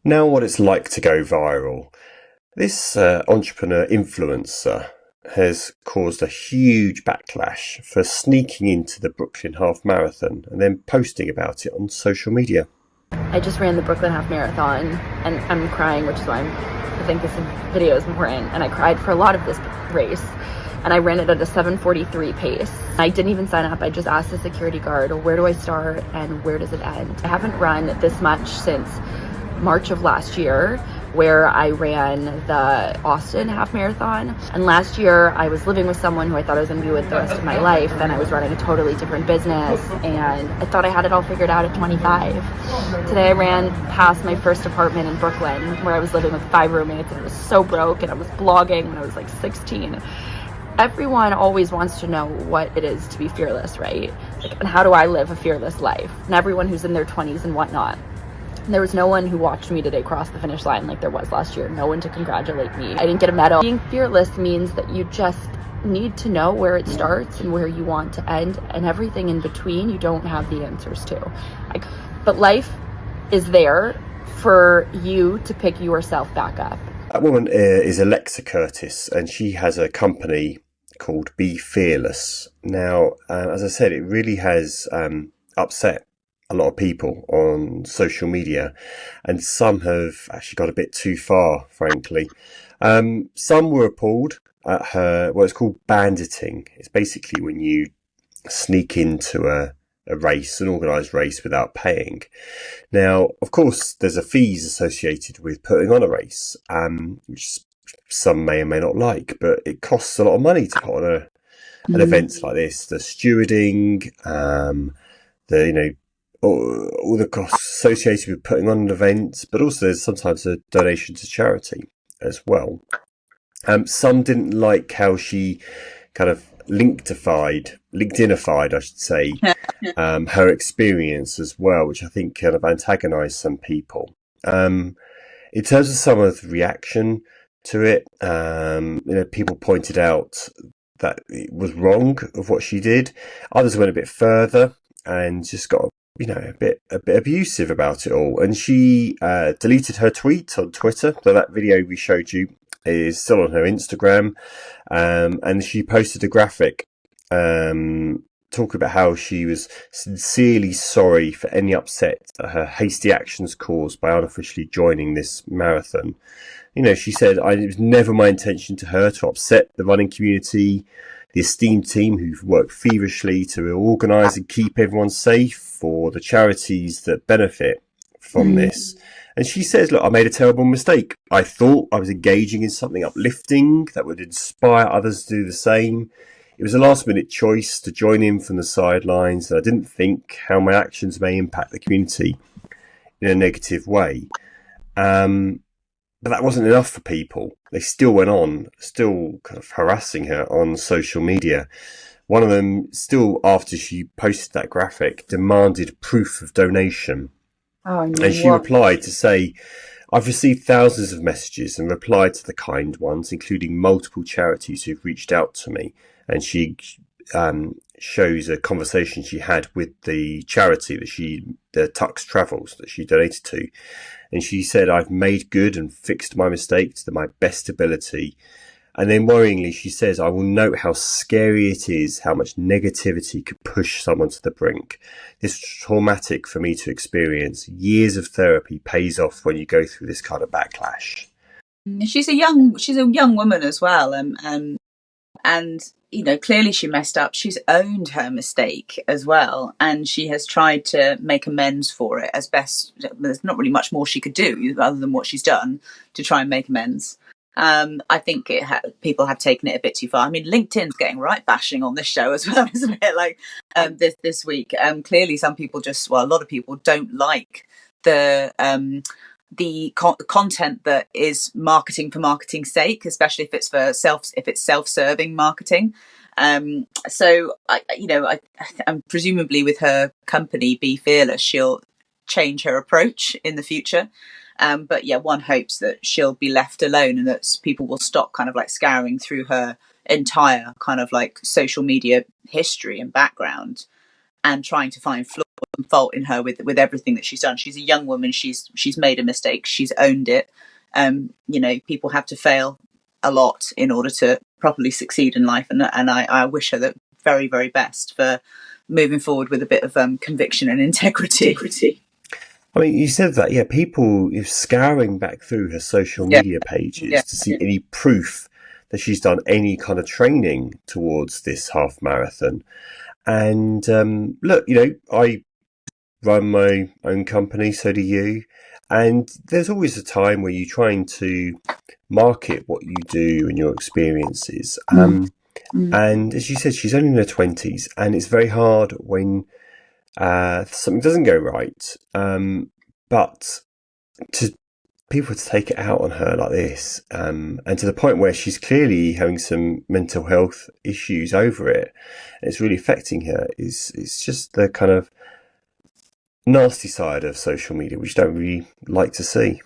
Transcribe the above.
Now, what it's like to go viral. This entrepreneur influencer has caused a huge backlash for sneaking into the Brooklyn Half Marathon and then posting about it on social media. I just ran the Brooklyn Half Marathon and I'm crying, which is why I think this video is important. And I cried for a lot of this race. And I ran it at a 7:43 pace. I didn't even sign up. I just asked the security guard, where do I start and where does it end? I haven't run this much since March of last year, where I ran the Austin half marathon. And last year I was living with someone who I thought I was going to be with the rest of my life, and I was running a totally different business, and I thought I had it all figured out at 25. Today I ran past my first apartment in Brooklyn where I was living with 5 roommates, and I was so broke, and I was blogging when I was like 16. Everyone always wants to know what it is to be fearless, right? Like, and how do I live a fearless life? And everyone who's in their 20s and whatnot. And there was no one who watched me today cross the finish line like there was last year. No one to congratulate me. I didn't get a medal. Being fearless means that you just need to know where it starts and where you want to end, and everything in between you don't have the answers to. But life is there for you to pick yourself back up. That woman is Alexa Curtis, and she has a company called Be Fearless. Now, as I said, it really has upset a lot of people on social media, and some have actually got a bit too far, frankly. Some were appalled at her, what it's called banditing. It's basically when you sneak into a race, an organised race, without paying. Now, of course, there's a fees associated with putting on a race, which some may or may not like, but it costs a lot of money to put on an event like this. The stewarding, all the costs associated with putting on an event, but also there's sometimes a donation to charity as well. Some didn't like how she kind of LinkedInified, I should say, her experience as well, which I think kind of antagonised some people. In terms of some of the reaction to it, people pointed out that it was wrong of what she did. Others went a bit further and just got a bit abusive about it all. And she deleted her tweet on Twitter. So that video we showed you is still on her Instagram. And she posted a graphic talking about how she was sincerely sorry for any upset that her hasty actions caused by unofficially joining this marathon. She said, it was never my intention to her to upset the running community, the esteemed team who've worked feverishly to organise and keep everyone safe, for the charities that benefit from this. And she says, look, I made a terrible mistake. I thought I was engaging in something uplifting that would inspire others to do the same. It was a last minute choice to join in from the sidelines, and I didn't think how my actions may impact the community in a negative way. But that wasn't enough for people. They still went on, still kind of harassing her on social media. One of them, still after she posted that graphic, demanded proof of donation. Oh, no. And she replied to say, I've received thousands of messages and replied to the kind ones, including multiple charities who've reached out to me. And she shows a conversation she had with the charity the Tux Travels, that she donated to. And she said, I've made good and fixed my mistakes to my best ability. And then worryingly, she says, I will note how scary it is, how much negativity could push someone to the brink. It's traumatic for me to experience. Years of therapy pays off when you go through this kind of backlash. She's a young woman as well. And clearly she messed up. She's owned her mistake as well, and she has tried to make amends for it as best. There's not really much more she could do other than what she's done to try and make amends. I think people have taken it a bit too far. I mean, LinkedIn's getting right bashing on this show as well, isn't it? Like this week, clearly some people a lot of people don't like the content that is marketing for marketing's sake, especially if it's self-serving marketing. So I'm presumably with her company Be Fearless, she'll change her approach in the future. But yeah, one hopes that she'll be left alone and that people will stop kind of like scouring through her entire kind of like social media history and background. and trying to find flaw and fault in her with everything that she's done. She's a young woman. She's made a mistake. She's owned it. People have to fail a lot in order to properly succeed in life. And I wish her the very, very best for moving forward with a bit of conviction and integrity. I mean, you said that, yeah, people are scouring back through her social media pages to see any proof that she's done any kind of training towards this half marathon. And look, I run my own company, so do you. And there's always a time where you're trying to market what you do and your experiences. And as you said, she's only in her 20s, and it's very hard when something doesn't go right. But to people to take it out on her like this, and to the point where she's clearly having some mental health issues over it, and it's really affecting her, it's just the kind of nasty side of social media, which you don't really like to see.